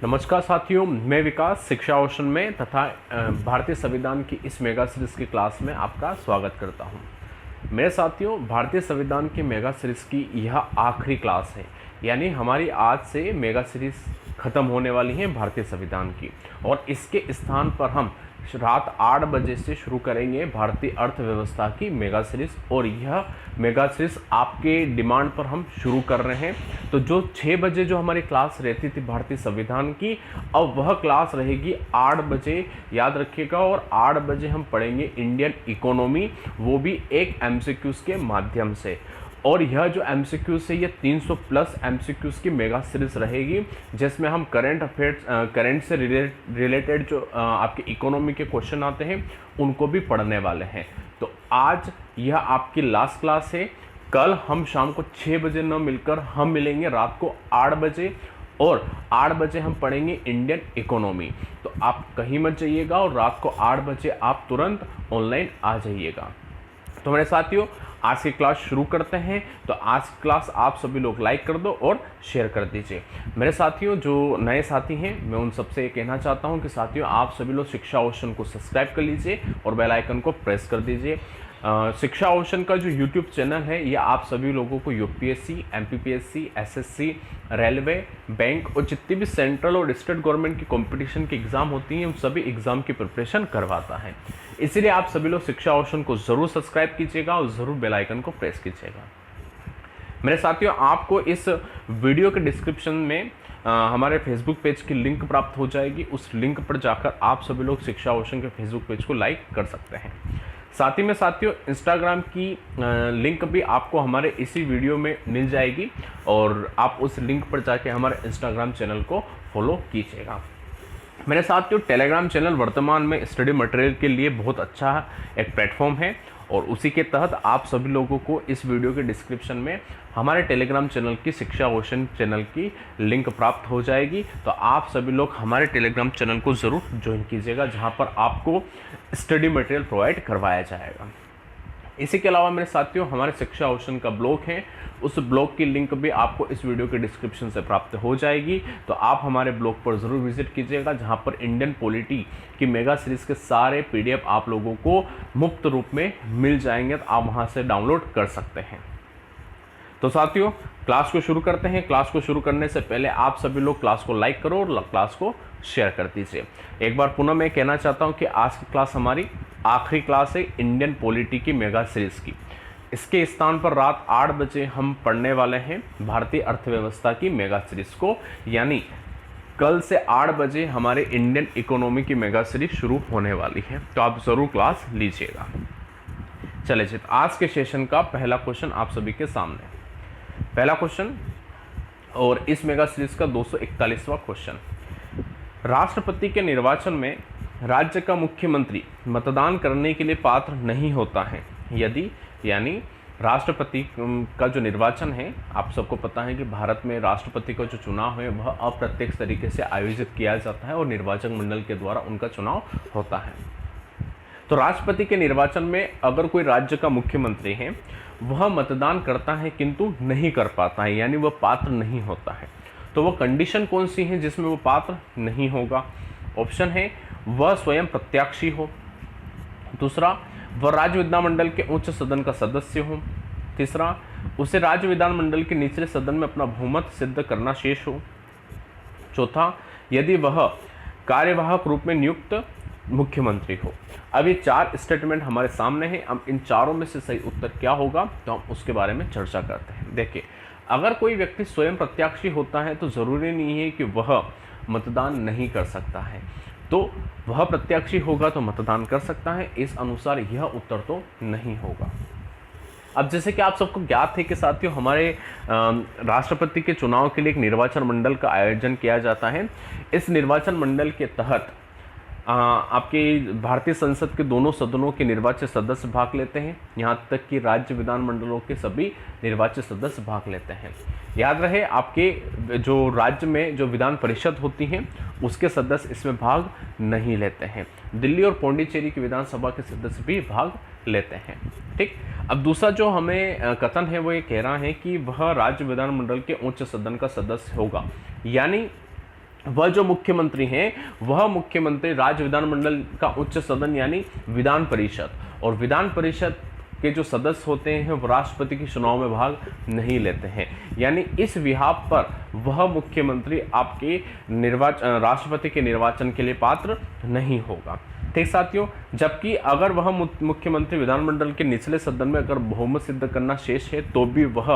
नमस्कार साथियों, मैं विकास शिक्षा ओशन में तथा भारतीय संविधान की इस मेगा सीरीज़ की क्लास में आपका स्वागत करता हूं। मेरे साथियों, भारतीय संविधान की मेगा सीरीज़ की यह आखिरी क्लास है, यानी हमारी आज से मेगा सीरीज़ ख़त्म होने वाली है भारतीय संविधान की। और इसके स्थान पर हम रात 8 बजे से शुरू करेंगे भारतीय अर्थव्यवस्था की मेगा सीरीज़। और यह मेगा सीरीज़ आपके डिमांड पर हम शुरू कर रहे हैं। तो जो 6 बजे जो हमारी क्लास रहती थी भारतीय संविधान की, अब वह क्लास रहेगी 8 बजे, याद रखिएगा। और 8 बजे हम पढ़ेंगे इंडियन इकोनॉमी, वो भी एक एमसीक्यूज़ के माध्यम से। और यह जो एमसीक्यूज़ है, ये 300 प्लस एमसीक्यूज़ की मेगा सीरीज़ रहेगी, जिसमें हम करंट अफेयर्स, करंट से रिलेटेड जो आपके इकोनॉमी के क्वेश्चन आते हैं उनको भी पढ़ने वाले हैं। तो आज यह आपकी लास्ट क्लास है। कल हम शाम को 6 बजे न मिलकर हम मिलेंगे रात को 8 बजे, और 8 बजे हम पढ़ेंगे इंडियन इकोनॉमी। तो आप कहीं मत जाइएगा और रात को 8 बजे आप तुरंत ऑनलाइन आ जाइएगा। तो मेरे साथियों, आज की क्लास शुरू करते हैं। तो आज की क्लास आप सभी लोग लाइक कर दो और शेयर कर दीजिए। मेरे साथियों, जो नए साथी हैं, मैं उन सबसे ये कहना चाहता हूं कि साथियों, आप सभी लोग शिक्षा ओशन को सब्सक्राइब कर लीजिए और बेल आइकन को प्रेस कर दीजिए। शिक्षा ओशन का जो यूट्यूब चैनल है, ये आप सभी लोगों को UPSC, MPPSC, SSC, railway, bank और जितनी भी सेंट्रल और स्टेट गवर्नमेंट की कंपटीशन की एग्ज़ाम होती हैं, उन सभी एग्ज़ाम की प्रिपरेशन करवाता है। इसीलिए आप सभी लोग शिक्षा ओशन को ज़रूर सब्सक्राइब कीजिएगा और ज़रूर बेल आइकन को प्रेस कीजिएगा। मेरे साथियों, आपको इस वीडियो के डिस्क्रिप्शन में हमारे फेसबुक पेज की लिंक प्राप्त हो जाएगी। उस लिंक पर जाकर आप सभी लोग शिक्षा ओशन के फेसबुक पेज को लाइक कर सकते हैं। साथ ही में साथियों, इंस्टाग्राम की लिंक भी आपको हमारे इसी वीडियो में मिल जाएगी, और आप उस लिंक पर जाके हमारे इंस्टाग्राम चैनल को फॉलो कीजिएगा। मेरे साथियों, टेलीग्राम चैनल वर्तमान में स्टडी मटेरियल के लिए बहुत अच्छा एक प्लेटफॉर्म है, और उसी के तहत आप सभी लोगों को इस वीडियो के डिस्क्रिप्शन में हमारे टेलीग्राम चैनल की शिक्षा ओशन चैनल की लिंक प्राप्त हो जाएगी। तो आप सभी लोग हमारे टेलीग्राम चैनल को ज़रूर ज्वाइन कीजिएगा, जहां पर आपको स्टडी मटेरियल प्रोवाइड करवाया जाएगा। इसी के अलावा मेरे साथियों, हमारे शिक्षा ओशन का ब्लॉग है, उस ब्लॉग की लिंक भी आपको इस वीडियो के डिस्क्रिप्शन से प्राप्त हो जाएगी। तो आप हमारे ब्लॉग पर ज़रूर विजिट कीजिएगा, जहां पर इंडियन पॉलिटी की मेगा सीरीज़ के सारे पीडीएफ आप लोगों को मुफ्त रूप में मिल जाएंगे। तो आप वहां से डाउनलोड कर सकते हैं। तो साथियों, क्लास को शुरू करते हैं। क्लास को शुरू करने से पहले आप सभी लोग क्लास को लाइक करो और क्लास को शेयर कर दीजिए। एक बार पुनः मैं कहना चाहता हूं कि आज की क्लास हमारी आखिरी क्लास है इंडियन पॉलिटी की मेगा सीरीज़ की। इसके स्थान पर रात 8 बजे हम पढ़ने वाले हैं भारतीय अर्थव्यवस्था की मेगा सीरीज़ को, यानी कल से 8 बजे हमारे इंडियन इकोनॉमी की मेगा सीरीज शुरू होने वाली है। तो आप ज़रूर क्लास लीजिएगा। चलिए जी, आज के सेशन का पहला क्वेश्चन आप सभी के सामने। पहला क्वेश्चन, और इस मेगा सीरीज का 241वां क्वेश्चन। राष्ट्रपति के निर्वाचन में राज्य का मुख्यमंत्री मतदान करने के लिए पात्र नहीं होता है यदि, यानी राष्ट्रपति का जो निर्वाचन है, आप सबको पता है कि भारत में राष्ट्रपति का जो चुनाव है वह अप्रत्यक्ष तरीके से आयोजित किया जाता है और निर्वाचक मंडल के द्वारा उनका चुनाव होता है। तो राष्ट्रपति के निर्वाचन में अगर कोई राज्य का मुख्यमंत्री है, वह मतदान करता है किंतु नहीं कर पाता है, यानी वह पात्र नहीं होता है, तो वह कंडीशन कौन सी है जिसमें वो पात्र नहीं होगा? ऑप्शन है, वह स्वयं प्रत्याशी हो। दूसरा, वह राज्य विधानमंडल के उच्च सदन का सदस्य हो। तीसरा, उसे राज्य विधानमंडल के निचले सदन में अपना बहुमत सिद्ध करना शेष हो। चौथा, यदि वह कार्यवाहक रूप में नियुक्त मुख्यमंत्री हो। अब ये 4 स्टेटमेंट हमारे सामने हैं। अब इन चारों में से सही उत्तर क्या होगा, तो हम उसके बारे में चर्चा करते हैं। देखिए, अगर कोई व्यक्ति स्वयं प्रत्याशी होता है तो ज़रूरी नहीं है कि वह मतदान नहीं कर सकता है, तो वह प्रत्याशी होगा तो मतदान कर सकता है। इस अनुसार यह उत्तर तो नहीं होगा। अब जैसे कि आप सबको ज्ञात है कि साथियों, हमारे राष्ट्रपति के चुनाव के लिए एक निर्वाचन मंडल का आयोजन किया जाता है। इस निर्वाचन मंडल के तहत आपके भारतीय संसद के दोनों सदनों के निर्वाचित सदस्य भाग लेते हैं, यहाँ तक कि राज्य विधानमंडलों के सभी निर्वाचित सदस्य भाग लेते हैं। याद रहे, आपके जो राज्य में जो विधान परिषद होती हैं उसके सदस्य इसमें भाग नहीं लेते हैं। दिल्ली और पौंडीचेरी की विधानसभा के सदस्य भी भाग लेते हैं। ठीक, अब दूसरा जो हमें कथन है वो ये कह रहा है कि वह राज्य विधानमंडल के उच्च सदन का सदस्य होगा, यानी वह जो मुख्यमंत्री हैं वह मुख्यमंत्री राज्य विधानमंडल का उच्च सदन यानी विधान परिषद, और विधान परिषद के जो सदस्य होते हैं वो राष्ट्रपति के चुनाव में भाग नहीं लेते हैं। यानी इस विभाग पर वह मुख्यमंत्री आपके राष्ट्रपति के निर्वाचन के लिए पात्र नहीं होगा। ठीक साथियों, जबकि अगर वह मुख्यमंत्री विधानमंडल के निचले सदन में अगर बहुमत सिद्ध करना शेष है तो भी वह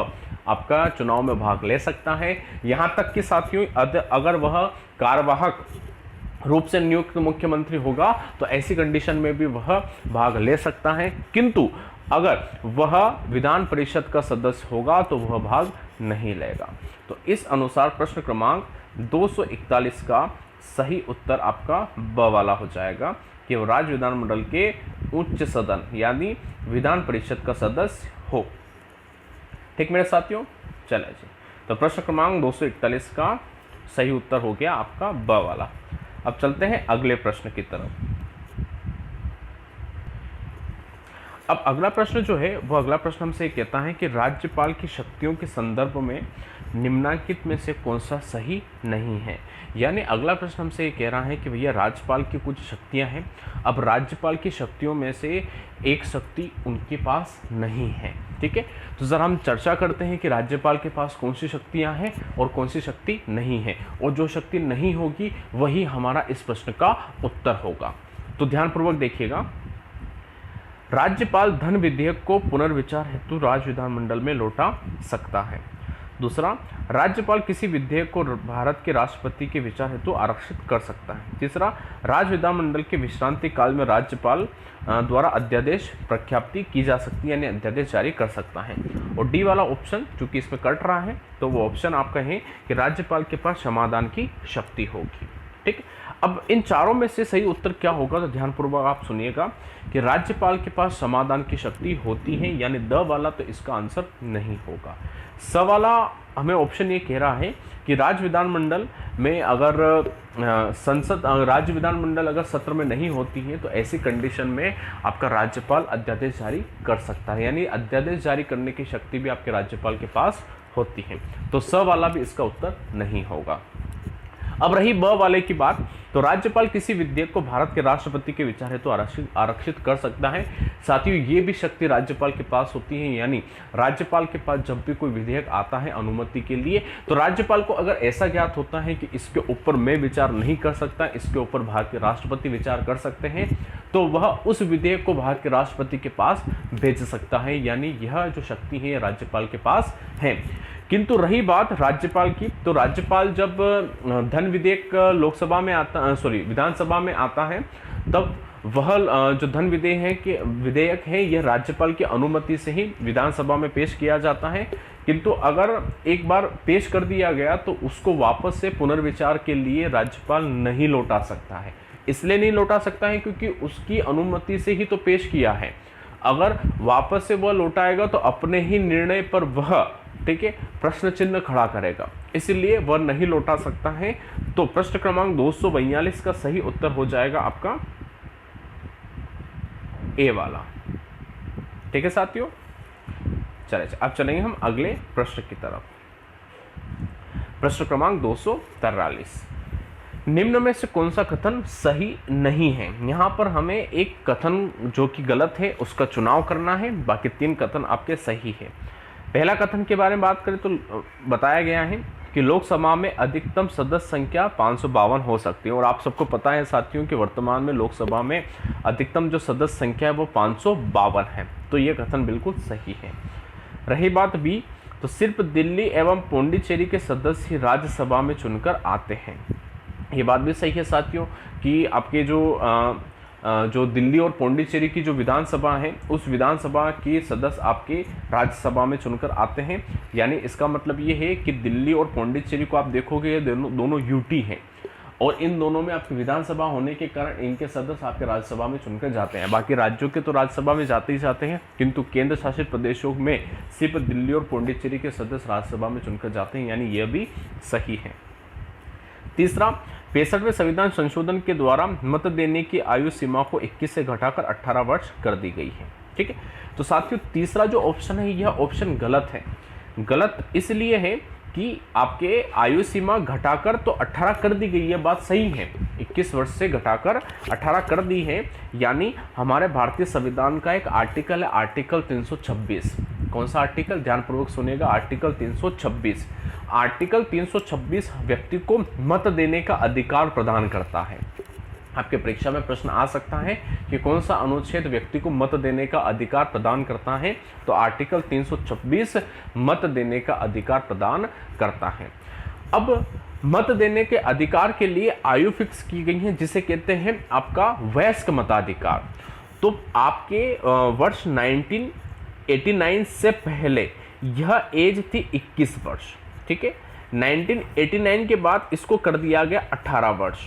आपका चुनाव में भाग ले सकता है। यहाँ तक कि साथियों अगर वह कार्यवाहक रूप से नियुक्त मुख्यमंत्री होगा तो ऐसी कंडीशन में भी वह भाग ले सकता है, किंतु अगर वह विधान परिषद का सदस्य होगा तो वह भाग नहीं लेगा। तो इस अनुसार प्रश्न क्रमांक 241 का सही उत्तर आपका ब वाला हो जाएगा कि वो राज्य विधानमंडल के उच्च सदन यानी विधान परिषद का सदस्य हो। ठीक मेरे साथियों, चले जी। तो प्रश्न क्रमांक 241 का सही उत्तर हो गया आपका ब वाला। अब चलते हैं अगले प्रश्न की तरफ। अब अगला प्रश्न जो है वो अगला प्रश्न हमसे कहता है कि राज्यपाल की शक्तियों के संदर्भ में निम्नलिखित में से कौन सा सही नहीं है। यानी अगला प्रश्न हमसे ये कह रहा है कि भैया राज्यपाल की कुछ शक्तियां हैं, अब राज्यपाल की शक्तियों में से एक शक्ति उनके पास नहीं है। ठीक है, तो ज़रा हम चर्चा करते हैं कि राज्यपाल के पास कौन सी शक्तियां हैं और कौन सी शक्ति नहीं है, और जो शक्ति नहीं होगी वही हमारा इस प्रश्न का उत्तर होगा। तो ध्यानपूर्वक देखिएगा। राज्यपाल धन विधेयक को पुनर्विचार हेतु राज्य विधानमंडल में लौटा सकता है। दूसरा, राज्यपाल किसी विधेयक को भारत के राष्ट्रपति के विचार हेतु आरक्षित कर सकता है। तीसरा, राज्य विधानमंडल के विश्रांति काल में राज्यपाल द्वारा अध्यादेश प्रख्याप्ति की जा सकती है, यानी अध्यादेश जारी कर सकता है। और डी वाला ऑप्शन चूंकि इसमें कट रहा है तो वो ऑप्शन आप कहें कि राज्यपाल के पास समाधान की शक्ति होगी। ठीक, अब इन चारों में से सही उत्तर क्या होगा, तो ध्यानपूर्वक आप सुनिएगा कि राज्यपाल के पास समाधान की शक्ति होती है, यानी द वाला तो इसका आंसर नहीं होगा। स वाला हमें ऑप्शन ये कह रहा है कि राज्य विधानमंडल में अगर राज्य विधानमंडल अगर सत्र में नहीं होती है तो ऐसी कंडीशन में आपका राज्यपाल अध्यादेश जारी कर सकता है, यानी अध्यादेश जारी करने की शक्ति भी आपके राज्यपाल के पास होती है। तो स वाला भी इसका उत्तर नहीं होगा। अब रही ब वाले की बात, तो राज्यपाल किसी विधेयक को भारत के राष्ट्रपति के विचार हेतु आरक्षित कर सकता है। साथियों, ये भी शक्ति राज्यपाल के पास होती है, यानी राज्यपाल के पास जब भी कोई विधेयक आता है अनुमति के लिए, तो राज्यपाल को अगर ऐसा ज्ञात होता है कि इसके ऊपर मैं विचार नहीं कर सकता, इसके ऊपर भारत के राष्ट्रपति विचार कर सकते हैं, तो वह उस विधेयक को भारत के राष्ट्रपति के पास भेज सकता है, यानी यह जो शक्ति है राज्यपाल के पास है। किंतु रही बात राज्यपाल की, तो राज्यपाल जब धन विधेयक लोकसभा में आता विधानसभा में आता है, तब वह जो धन विधेयक है यह राज्यपाल की अनुमति से ही विधानसभा में पेश किया जाता है। किंतु अगर एक बार पेश कर दिया गया तो उसको वापस से पुनर्विचार के लिए राज्यपाल नहीं लौटा सकता है। इसलिए नहीं लौटा सकता है क्योंकि उसकी अनुमति से ही तो पेश किया है। अगर वापस से वह लौटाएगा तो अपने ही निर्णय पर वह, ठीक है, प्रश्न चिन्ह खड़ा करेगा, इसलिए वह नहीं लौटा सकता है। तो प्रश्न क्रमांक 242 का सही उत्तर हो जाएगा आपका ए वाला। ठीक है साथियों, चलिए अब चलेंगे हम अगले प्रश्न की तरफ। प्रश्न क्रमांक 243, निम्न में से कौन सा कथन सही नहीं है। यहाँ पर हमें एक कथन जो कि गलत है उसका चुनाव करना है, बाकी 3 कथन आपके सही है। पहला कथन के बारे में बात करें तो बताया गया है कि लोकसभा में अधिकतम सदस्य संख्या 552 हो सकती है, और आप सबको पता है साथियों कि वर्तमान में लोकसभा में अधिकतम जो सदस्य संख्या है वो 552 है, तो ये कथन बिल्कुल सही है। रही बात बी, तो सिर्फ दिल्ली एवं पौंडीचेरी के सदस्य ही राज्यसभा में चुनकर आते हैं, ये बात भी सही है साथियों कि आपके जो दिल्ली और पौंडीचेरी की जो विधानसभा है उस विधानसभा के सदस्य आपके राज्यसभा में चुनकर आते हैं। यानी इसका मतलब ये है कि दिल्ली और पौंडीचेरी को आप देखोगे ये दोनों यूटी हैं, और इन दोनों में आपकी विधानसभा होने के कारण इनके सदस्य आपके राज्यसभा में चुनकर जाते हैं। बाकी राज्यों के तो राज्यसभा में जाते ही जाते हैं, किंतु केंद्र शासित प्रदेशों में सिर्फ दिल्ली और पौंडीचेरी के सदस्य राज्यसभा में चुनकर जाते हैं, यानी यह भी सही है। तीसरा, 65वें संविधान संशोधन के द्वारा मत देने की आयु सीमा को 21 से घटाकर 18 वर्ष कर दी गई है। ठीक है, तो साथियों तीसरा जो ऑप्शन है यह ऑप्शन गलत है। गलत इसलिए है कि आपके आयु सीमा घटाकर तो 18 कर दी गई है, बात सही है, 21 वर्ष से घटाकर 18 कर दी है। यानी हमारे भारतीय संविधान का एक आर्टिकल है, आर्टिकल 326। कौन सा आर्टिकल, ध्यानपूर्वक सुनिएगा, आर्टिकल 326। आर्टिकल 326 व्यक्ति को मत देने का अधिकार प्रदान करता है। आपके परीक्षा में प्रश्न आ सकता है कि कौन सा अनुच्छेद व्यक्ति को मत देने का अधिकार प्रदान करता है, तो आर्टिकल 326 मत देने का अधिकार प्रदान करता है। अब मत देने के अधिकार के लिए आयु फिक्स की गई है, जिसे कहते हैं आपका वयस्क मताधिकार। तो आपके वर्ष 1989 से पहले यह एज थी 21 वर्ष, ठीक है। 1989 के बाद इसको कर दिया गया 18 वर्ष,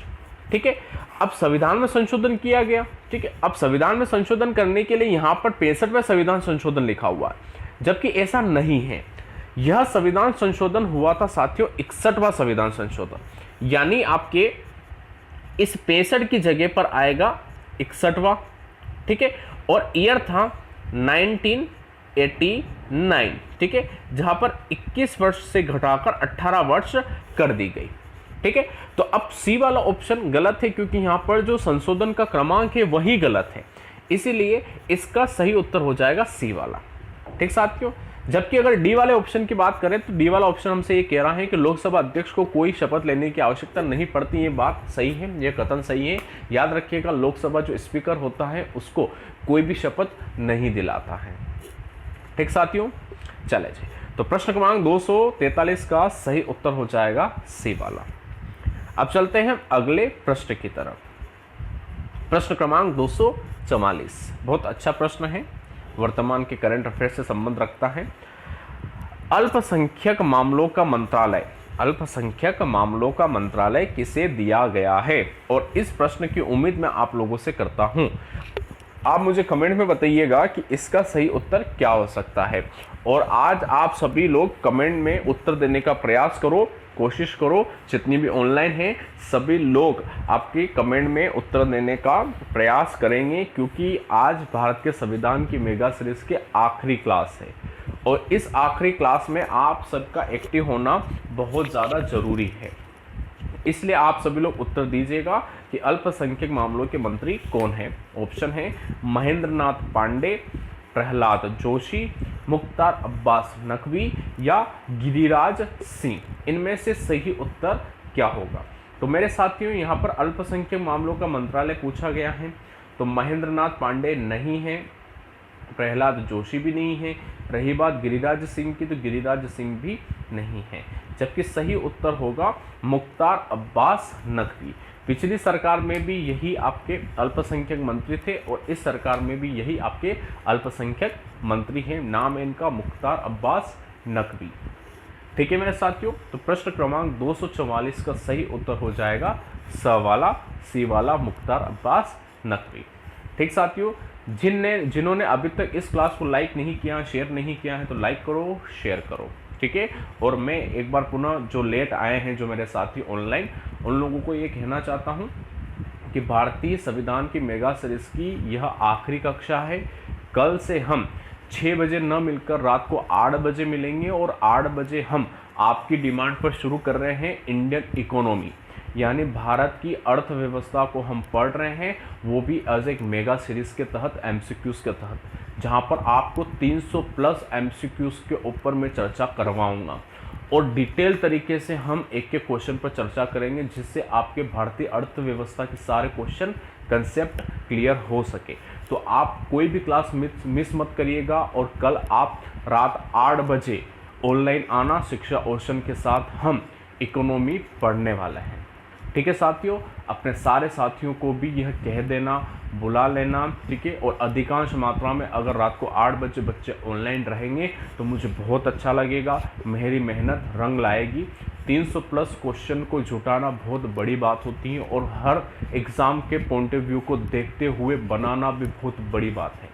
ठीक है। अब संविधान में संशोधन किया गया, ठीक है। अब संविधान में संशोधन करने के लिए यहां पर 65वां संविधान संशोधन लिखा हुआ है, जबकि ऐसा नहीं है। यह संविधान संशोधन हुआ था साथियों 61वां संविधान संशोधन, यानी आपके इस 65 की जगह पर आएगा 61वां, ठीक है। और ईयर था 1989, ठीक है, जहां पर 21 वर्ष से घटाकर 18 वर्ष कर दी गई, ठीक है। तो अब सी वाला ऑप्शन गलत है, क्योंकि यहां पर जो संशोधन का क्रमांक है वही गलत है, इसीलिए इसका सही उत्तर हो जाएगा सी वाला, ठीक साथियों। जबकि अगर डी वाले ऑप्शन की बात करें तो डी वाला ऑप्शन हमसे ये कह रहा है कि लोकसभा अध्यक्ष को कोई शपथ लेने की आवश्यकता नहीं पड़ती। ये बात सही है, ये कथन सही है। याद रखिएगा, लोकसभा जो स्पीकर होता है उसको कोई भी शपथ नहीं दिलाता है, ठीक साथियों। चले जी, तो प्रश्न क्रमांक 243 का सही उत्तर हो जाएगा सी वाला। अब चलते हैं अगले प्रश्न की तरफ। प्रश्न क्रमांक 244 बहुत अच्छा प्रश्न है, वर्तमान के करंट अफेयर से संबंध रखता है। अल्पसंख्यक मामलों का मंत्रालय, अल्पसंख्यक मामलों का मंत्रालय किसे दिया गया है? और इस प्रश्न की उम्मीद मैं आप लोगों से करता हूं। आप मुझे कमेंट में बताइएगा कि इसका सही उत्तर क्या हो सकता है। और आज आप सभी लोग कमेंट में उत्तर देने का प्रयास करो, कोशिश करो, जितनी भी ऑनलाइन हैं सभी लोग आपके कमेंट में उत्तर देने का प्रयास करेंगे, क्योंकि आज भारत के संविधान की मेगा सीरीज के आखिरी क्लास है और इस आखिरी क्लास में आप सबका एक्टिव होना बहुत ज़्यादा ज़रूरी है। इसलिए आप सभी लोग उत्तर दीजिएगा कि अल्पसंख्यक मामलों के मंत्री कौन है। ऑप्शन है महेंद्र नाथ पांडे, प्रहलाद जोशी, मुख्तार अब्बास नकवी या गिरिराज सिंह। इनमें से सही उत्तर क्या होगा? तो मेरे साथियों, यहाँ पर अल्पसंख्यक मामलों का मंत्रालय पूछा गया है, तो महेंद्र नाथ पांडे नहीं है, प्रहलाद जोशी भी नहीं है। रही बात गिरिराज सिंह की, तो गिरिराज सिंह भी नहीं है, जबकि सही उत्तर होगा मुख्तार अब्बास नकवी। पिछली सरकार में भी यही आपके अल्पसंख्यक मंत्री थे और इस सरकार में भी यही आपके अल्पसंख्यक मंत्री हैं। नाम है इनका मुख्तार अब्बास नकवी। ठीक है मेरे साथियों, तो प्रश्न क्रमांक 244 का सही उत्तर हो जाएगा स वाला, सी वाला, मुख्तार अब्बास नकवी। ठीक साथियों, जिन्होंने अभी तक इस क्लास को लाइक नहीं किया, शेयर नहीं किया है, तो लाइक करो, शेयर करो, ठीक है। और मैं एक बार पुनः जो लेट आए हैं, जो मेरे साथी ऑनलाइन, उन लोगों को ये कहना चाहता हूँ कि भारतीय संविधान की मेगा सीरीज की यह आखिरी कक्षा है। कल से हम 6 बजे न मिलकर रात को 8 बजे मिलेंगे और 8 बजे हम आपकी डिमांड पर शुरू कर रहे हैं इंडियन इकोनॉमी, यानी भारत की अर्थव्यवस्था को हम पढ़ रहे हैं, वो भी एज एक मेगा सीरीज के तहत, एमसीक्यूज़ के तहत, जहां पर आपको 300 प्लस एमसीक्यूज़ के ऊपर मैं चर्चा करवाऊंगा और डिटेल तरीके से हम एक एक क्वेश्चन पर चर्चा करेंगे, जिससे आपके भारतीय अर्थव्यवस्था के सारे क्वेश्चन कंसेप्ट क्लियर हो सके। तो आप कोई भी क्लास मिस मत करिएगा और कल आप रात 8 बजे ऑनलाइन आना। शिक्षा ओशन के साथ हम इकोनॉमी पढ़ने वाले हैं, ठीक है साथियों। अपने सारे साथियों को भी यह कह देना, बुला लेना, ठीक है। और अधिकांश मात्रा में अगर रात को 8 बजे बच्चे ऑनलाइन रहेंगे तो मुझे बहुत अच्छा लगेगा, मेरी मेहनत रंग लाएगी। 300 प्लस क्वेश्चन को जुटाना बहुत बड़ी बात होती है और हर एग्ज़ाम के पॉइंट ऑफ व्यू को देखते हुए बनाना भी बहुत बड़ी बात है।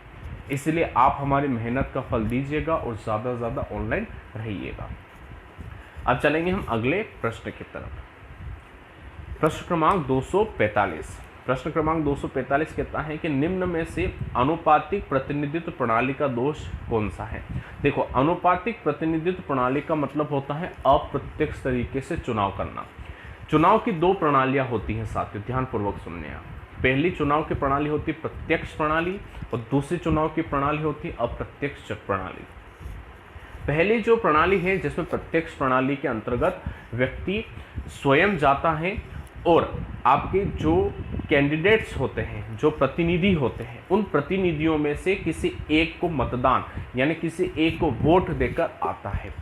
इसलिए आप हमारी मेहनत का फल दीजिएगा और ज़्यादा से ज़्यादा ऑनलाइन रहिएगा। अब चलेंगे हम अगले प्रश्न की तरफ। प्रश्न क्रमांक 245। प्रश्न क्रमांक 245 कहता है कि निम्न में से आनुपातिक प्रतिनिधित्व प्रणाली का दोष कौन सा है। देखो, आनुपातिक प्रतिनिधित्व प्रणाली का मतलब होता है अप्रत्यक्ष तरीके से चुनाव करना। चुनाव की दो प्रणालियां होती हैं साथियों, ध्यानपूर्वक सुनने। पहली चुनाव की प्रणाली होती है प्रत्यक्ष प्रणाली और दूसरी चुनाव की प्रणाली होती है अप्रत्यक्ष प्रणाली। पहली जो प्रणाली है जिसमें प्रत्यक्ष प्रणाली के अंतर्गत व्यक्ति स्वयं जाता है और आपके जो कैंडिडेट्स होते हैं, जो प्रतिनिधि होते हैं, उन प्रतिनिधियों में से किसी एक को मतदान यानी किसी एक को वोट देकर आता है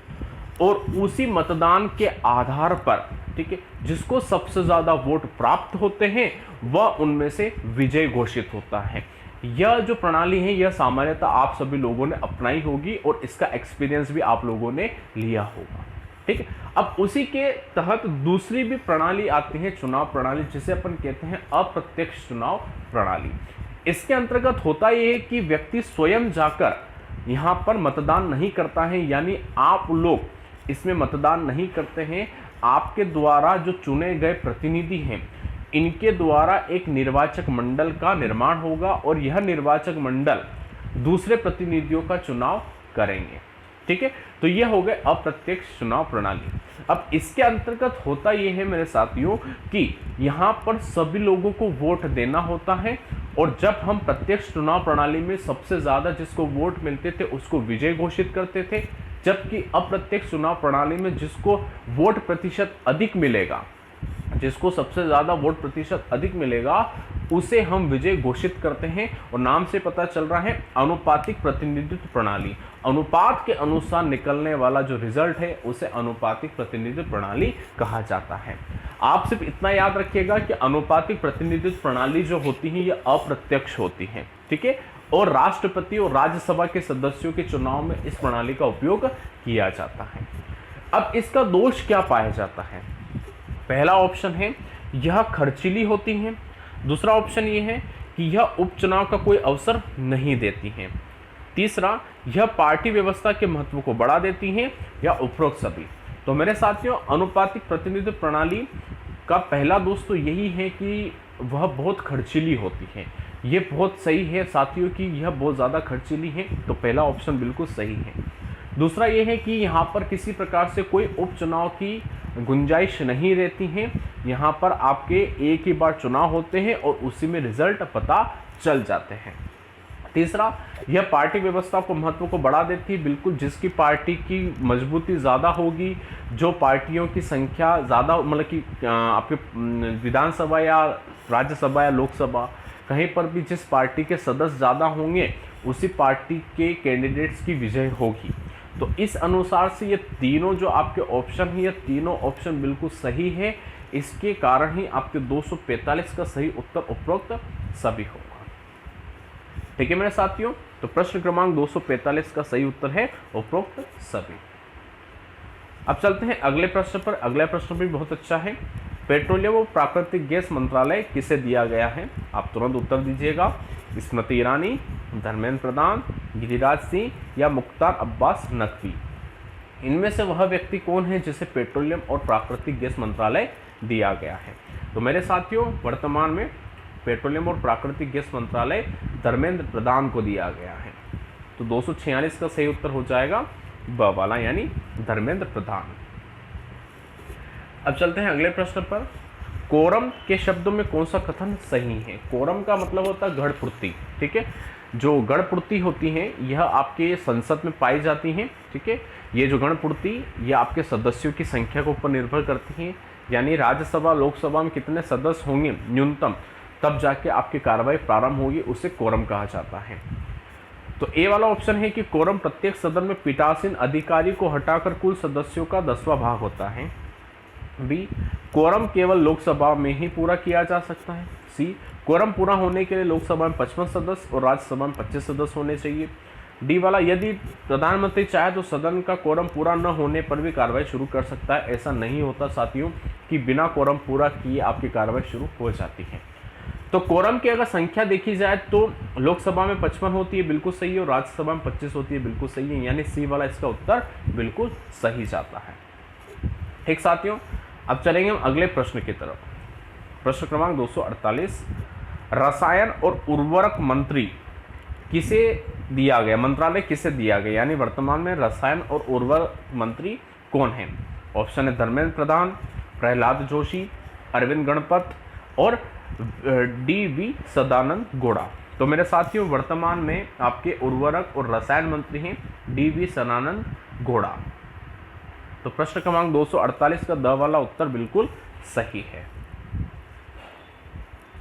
और उसी मतदान के आधार पर, ठीक है, जिसको सबसे ज़्यादा वोट प्राप्त होते हैं वह उनमें से विजय घोषित होता है। यह जो प्रणाली है यह सामान्यतः आप सभी लोगों ने अपनाई होगी और इसका एक्सपीरियंस भी आप लोगों ने लिया होगा। ठीक है, अब उसी के तहत दूसरी भी प्रणाली आती है, चुनाव प्रणाली, जिसे अपन कहते हैं अप्रत्यक्ष चुनाव प्रणाली। इसके अंतर्गत होता यह है कि व्यक्ति स्वयं जाकर यहाँ पर मतदान नहीं करता है, यानी आप लोग इसमें मतदान नहीं करते हैं। आपके द्वारा जो चुने गए प्रतिनिधि हैं, इनके द्वारा एक निर्वाचक मंडल का निर्माण होगा और यह निर्वाचक मंडल दूसरे प्रतिनिधियों का चुनाव करेंगे। ठीक है, तो यह हो गए अप्रत्यक्ष चुनाव प्रणाली। अब इसके अंतर्गत होता यह है मेरे साथियों कि यहाँ पर सभी लोगों को वोट देना होता है और जब हम प्रत्यक्ष चुनाव प्रणाली में सबसे ज्यादा जिसको वोट मिलते थे उसको विजय घोषित करते थे, जबकि अप्रत्यक्ष चुनाव प्रणाली में जिसको वोट प्रतिशत अधिक मिलेगा, जिसको सबसे ज्यादा वोट प्रतिशत अधिक मिलेगा, उसे हम विजय घोषित करते हैं। और नाम से पता चल रहा है अनुपातिक प्रतिनिधित्व प्रणाली। अनुपात के अनुसार निकलने वाला जो रिजल्ट है उसे अनुपातिक प्रतिनिधित्व प्रणाली कहा जाता है। आप सिर्फ इतना याद रखिएगा कि अनुपातिक प्रतिनिधित्व प्रणाली जो होती है ये अप्रत्यक्ष होती है। ठीक है, और राष्ट्रपति और राज्यसभा के सदस्यों के चुनाव में इस प्रणाली का उपयोग किया जाता है। अब इसका दोष क्या पाया जाता है? पहला ऑप्शन है यह खर्चीली होती हैं। दूसरा ऑप्शन ये है कि यह उपचुनाव का कोई अवसर नहीं देती हैं। तीसरा, यह पार्टी व्यवस्था के महत्व को बढ़ा देती हैं, या उपरोक्त सभी। तो मेरे साथियों, अनुपातिक प्रतिनिधित्व प्रणाली का पहला दोष तो यही है कि वह बहुत खर्चीली होती है। ये बहुत सही है साथियों कि यह बहुत ज़्यादा खर्चीली है, तो पहला ऑप्शन बिल्कुल सही है। दूसरा ये है कि यहाँ पर किसी प्रकार से कोई उपचुनाव की गुंजाइश नहीं रहती है। यहाँ पर आपके एक ही बार चुनाव होते हैं और उसी में रिजल्ट पता चल जाते हैं। तीसरा, यह पार्टी व्यवस्था को महत्व को बढ़ा देती है। बिल्कुल, जिसकी पार्टी की मजबूती ज़्यादा होगी, जो पार्टियों की संख्या ज़्यादा, मतलब कि आपके विधानसभा या राज्यसभा या लोकसभा कहीं पर भी जिस पार्टी के सदस्य ज़्यादा होंगे उसी पार्टी के कैंडिडेट्स की विजय होगी। तो इस अनुसार से ये तीनों जो आपके ऑप्शन हैं, ये तीनों ऑप्शन बिल्कुल सही है। इसके कारण ही आपके 245 का सही उत्तर उपरोक्त सभी होगा। ठीक है मेरे साथियों, तो प्रश्न क्रमांक 245 का सही उत्तर है उपरोक्त सभी। अब चलते हैं अगले प्रश्न पर। अगला प्रश्न भी बहुत अच्छा है। पेट्रोलियम और प्राकृतिक गैस मंत्रालय किसे दिया गया है? आप तुरंत उत्तर दीजिएगा। स्मृति ईरानी, धर्मेंद्र प्रधान, गिरिराज सिंह या मुख्तार अब्बास नकवी। इनमें से वह व्यक्ति कौन है जिसे पेट्रोलियम और प्राकृतिक गैस मंत्रालय दिया गया है? तो मेरे साथियों, वर्तमान में पेट्रोलियम और प्राकृतिक गैस मंत्रालय धर्मेंद्र प्रधान को दिया गया है। तो 246 का सही उत्तर हो जाएगा ब वाला, यानी धर्मेंद्र प्रधान। अब चलते हैं अगले प्रश्न पर। कोरम के शब्दों में कौन सा कथन सही है? कोरम का मतलब होता है गढ़पूर्ति। ठीक है, जो गढ़पूर्ति होती हैं यह आपके संसद में पाई जाती हैं। ठीक है, ये जो गणपूर्ति ये आपके सदस्यों की संख्या के ऊपर निर्भर करती हैं, यानी राज्यसभा लोकसभा में कितने सदस्य होंगे न्यूनतम, तब जाके आपकी कार्रवाई प्रारंभ होगी, उसे कोरम कहा जाता है। तो ए वाला ऑप्शन है कि कोरम प्रत्येक सदन में पीठासीन अधिकारी को हटाकर कुल सदस्यों का 10वां भाग होता है। बी, कोरम केवल लोकसभा में ही पूरा किया जा सकता है। सी, कोरम पूरा होने के लिए लोकसभा में 55 सदस्य और राज्यसभा में 25 सदस्य होने चाहिए। डी वाला, यदि प्रधानमंत्री चाहे तो सदन का कोरम पूरा न होने पर भी कार्रवाई शुरू कर सकता है। ऐसा नहीं होता साथियों कि बिना कोरम पूरा किए आपकी कार्रवाई शुरू हो जाती है। तो कोरम की अगर संख्या देखी जाए तो लोकसभा में 55 होती है, बिल्कुल सही है, और राज्यसभा में 25 होती है, बिल्कुल सही है, यानी सी वाला इसका उत्तर बिल्कुल सही जाता है। ठीक साथियों, अब चलेंगे हम अगले प्रश्न की तरफ। प्रश्न क्रमांक 248। रसायन और उर्वरक मंत्री किसे दिया गया, मंत्रालय किसे दिया गया, यानी वर्तमान में रसायन और उर्वरक मंत्री कौन है? ऑप्शन है धर्मेंद्र प्रधान, प्रहलाद जोशी, अरविंद गणपत और डी.वी. सदानंद गौड़ा। तो मेरे साथियों वर्तमान में आपके उर्वरक और रसायन मंत्री हैं डी.वी. सदानंद गौड़ा। तो प्रश्न क्रमांक 248 का द वाला उत्तर बिल्कुल सही है।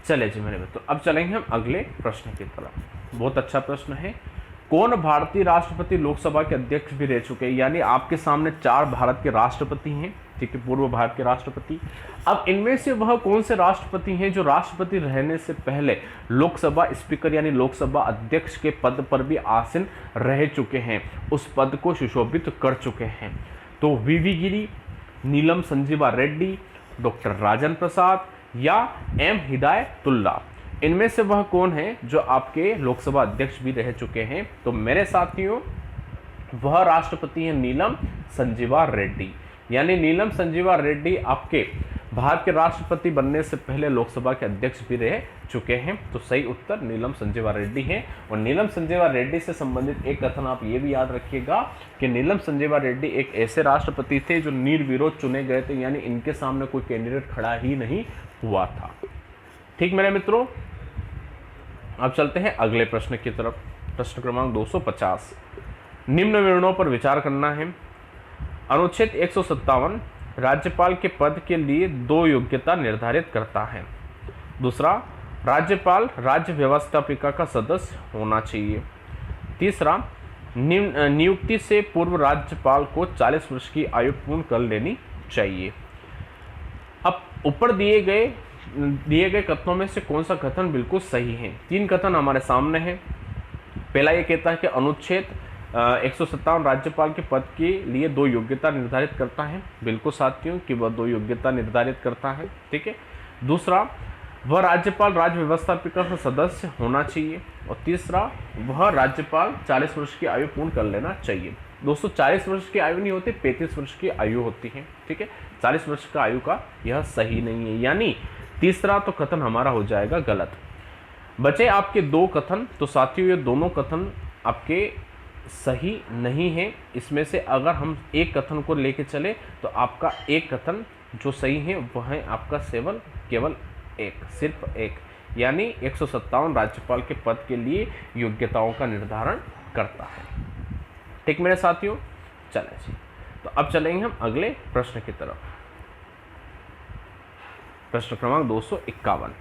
चले जी मेरे मित्रों, अब चलेंगे हम अगले प्रश्न की तरफ। बहुत अच्छा प्रश्न है। कौन भारतीय राष्ट्रपति लोकसभा के अध्यक्ष भी रह चुके हैं? यानी आपके सामने 4 भारत के राष्ट्रपति हैं, ठीक है, पूर्व भारत के राष्ट्रपति। अब इनमें से वह कौन से राष्ट्रपति हैं जो राष्ट्रपति रहने से पहले लोकसभा स्पीकर यानी लोकसभा अध्यक्ष के पद पर भी आसीन रह चुके हैं, उस पद को सुशोभित कर चुके हैं? तो वी गिरी, नीलम संजीवा रेड्डी, डॉक्टर राजन प्रसाद या एम हिदायतुल्ला। इनमें से वह कौन है जो आपके लोकसभा अध्यक्ष भी रह चुके हैं? तो मेरे साथियों वह राष्ट्रपति हैं नीलम संजीवा रेड्डी। यानी नीलम संजीवा रेड्डी आपके भारत के राष्ट्रपति बनने से पहले लोकसभा के अध्यक्ष भी रह चुके हैं। तो सही उत्तर नीलम संजीवा रेड्डी है। और नीलम संजीवा रेड्डी से संबंधित एक कथन आप ये भी याद रखिएगा कि नीलम संजीवा रेड्डी एक ऐसे राष्ट्रपति थे जो निर्विरोध चुने गए थे, यानी इनके सामने कोई कैंडिडेट खड़ा ही नहीं हुआ था। ठीक मेरे मित्रों, अब चलते हैं अगले प्रश्न की तरफ। प्रश्न क्रमांक 250। निम्न विवरणों पर विचार करना है। अनुच्छेद 157 राज्यपाल के पद के लिए 2 योग्यता निर्धारित करता है। दूसरा, राज्यपाल राज्य व्यवस्थापिका का सदस्य होना चाहिए। तीसरा, नियुक्ति से पूर्व राज्यपाल को 40 वर्ष की आयु पूर्ण कर लेनी चाहिए। अब ऊपर दिए गए कथनों में से कौन सा कथन बिल्कुल सही है? 3 कथन हमारे सामने हैं। पहला ये कहता है कि अनुच्छेद 157 राज्यपाल के पद के लिए 2 योग्यता निर्धारित करता है। बिल्कुल साथियों कि वह 2 योग्यता निर्धारित करता है, ठीक है। दूसरा, वह राज्यपाल राज्य व्यवस्थापिका का सदस्य होना चाहिए। और तीसरा, वह राज्यपाल 40 वर्ष की आयु पूर्ण कर लेना चाहिए। दोस्तों 40 वर्ष की आयु नहीं होती, 35 वर्ष की आयु होती है, ठीक है। 40 वर्ष का आयु का यह सही नहीं है, यानी तीसरा तो कथन हमारा हो जाएगा गलत। बचे आपके 2 कथन। तो साथियों ये दोनों कथन आपके सही नहीं है। इसमें से अगर हम एक कथन को लेके चले तो आपका एक कथन जो सही है वह है आपका केवल एक, सिर्फ एक, यानी 157 राज्यपाल के पद के लिए योग्यताओं का निर्धारण करता है। ठीक मेरे साथियों, चलें जी। तो अब चलेंगे हम अगले प्रश्न की तरफ। प्रश्न क्रमांक 251।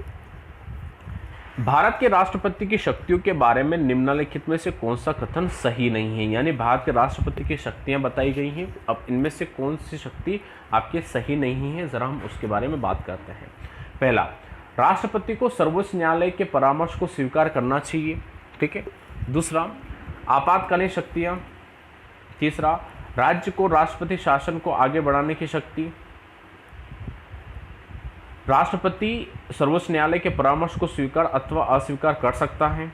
भारत के राष्ट्रपति की शक्तियों के बारे में निम्नलिखित में से कौन सा कथन सही नहीं है? यानी भारत के राष्ट्रपति की शक्तियां बताई गई हैं। अब इनमें से कौन सी शक्ति आपके सही नहीं है, जरा हम उसके बारे में बात करते हैं। पहला, राष्ट्रपति को सर्वोच्च न्यायालय के परामर्श को स्वीकार करना चाहिए, ठीक है। दूसरा, आपातकालीन शक्तियां। तीसरा, राज्य को राष्ट्रपति शासन को आगे बढ़ाने की शक्ति। राष्ट्रपति सर्वोच्च न्यायालय के परामर्श को स्वीकार अथवा अस्वीकार कर सकता है।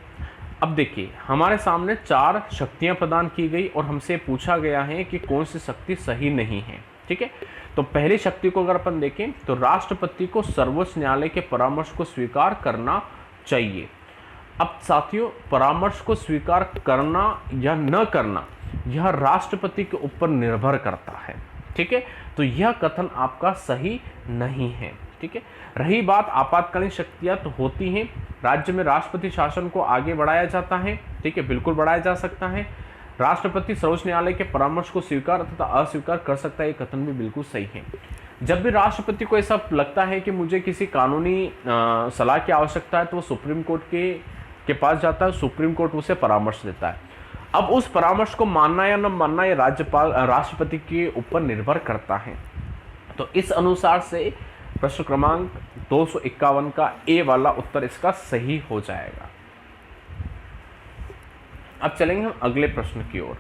अब देखिए हमारे सामने 4 शक्तियां प्रदान की गई और हमसे पूछा गया है कि कौन सी शक्ति सही नहीं है, ठीक है। तो पहली शक्ति को अगर अपन देखें तो राष्ट्रपति को सर्वोच्च न्यायालय के परामर्श को स्वीकार करना चाहिए। अब साथियों परामर्श को स्वीकार करना या न करना यह राष्ट्रपति के ऊपर निर्भर करता है, ठीक है। तो यह कथन आपका सही नहीं है, ठीक है। रही बात आपातकालीन शक्तियां, तो होती हैं राज्य में राष्ट्रपति शासन को आगे बढ़ाया जाता है, ठीक है, बिल्कुल बढ़ाया जा सकता है। राष्ट्रपति सर्वोच्च न्यायालय के परामर्श को स्वीकार तथा अस्वीकार कर सकता है, ये कथन भी बिल्कुल सही है। जब भी राष्ट्रपति को ऐसा लगता है कि मुझे किसी कानूनी सलाह की आवश्यकता है तो वो सुप्रीम कोर्ट के पास जाता है, सुप्रीम कोर्ट उसे परामर्श देता है। अब उस परामर्श को मानना या न मानना ये राष्ट्रपति के ऊपर निर्भर करता है। तो इस अनुसार से प्रश्न क्रमांक 251 का ए वाला उत्तर इसका सही हो जाएगा। अब चलेंगे हम अगले प्रश्न की ओर।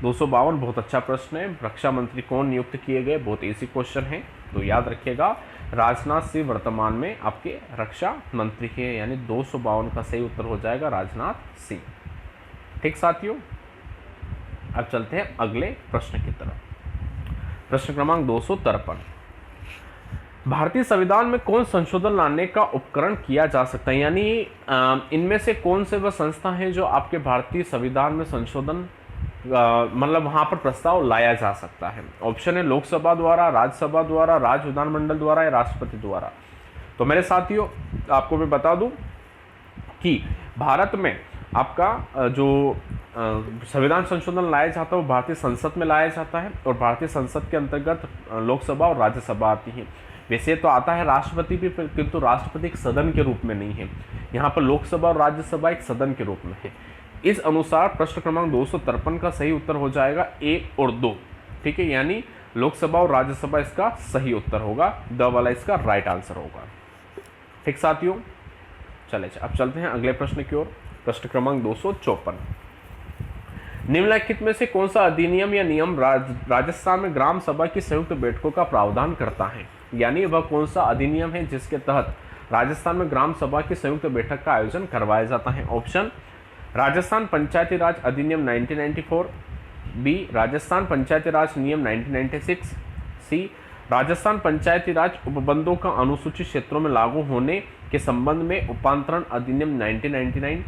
252 बहुत अच्छा प्रश्न है। रक्षा मंत्री कौन नियुक्त किए गए? बहुत इजी क्वेश्चन है, तो याद रखिएगा राजनाथ सिंह वर्तमान में आपके रक्षा मंत्री हैं, यानी 252 का सही उत्तर हो जाएगा राजनाथ सिंह। ठीक साथियों, अब चलते हैं अगले प्रश्न की तरफ। प्रश्न क्रमांक 253। भारतीय संविधान में कौन संशोधन लाने का उपकरण किया जा सकता है, यानी इनमें से कौन से वह संस्था है जो आपके भारतीय संविधान में संशोधन मतलब वहां पर प्रस्ताव लाया जा सकता है। ऑप्शन है लोकसभा द्वारा, राज्यसभा द्वारा, राज्य विधानमंडल द्वारा या राष्ट्रपति द्वारा। तो मेरे साथियों आपको मैं बता दूं कि भारत में आपका जो संविधान संशोधन लाया जाता है वो भारतीय संसद में लाया जाता है, और भारतीय संसद के अंतर्गत लोकसभा और राज्यसभा आती है। वैसे तो आता है राष्ट्रपति भी, किंतु राष्ट्रपति एक सदन के रूप में नहीं है, यहाँ पर लोकसभा और राज्यसभा एक सदन के रूप में है। इस अनुसार प्रश्न क्रमांक 253 का सही उत्तर हो जाएगा 1 और 2, ठीक है, यानी लोकसभा और राज्यसभा इसका सही उत्तर होगा, द वाला इसका राइट आंसर होगा। ठीक साथियों, चले अब चलते हैं अगले प्रश्न की ओर। प्रश्न क्रमांक 254, निम्नलिखित में से कौन सा अधिनियम या नियम राजस्थान में ग्राम सभा की संयुक्त बैठकों का प्रावधान करता है, यानी वह कौन सा अधिनियम है जिसके तहत राजस्थान में ग्राम सभा की संयुक्त बैठक का आयोजन करवाया जाता है। ऑप्शन राजस्थान पंचायती राज अधिनियम 1994, बी राजस्थान पंचायती राज नियम 1996, सी राजस्थान पंचायती राज उपबंधों का अनुसूचित क्षेत्रों में लागू होने के संबंध में उपांतरण अधिनियम 1999,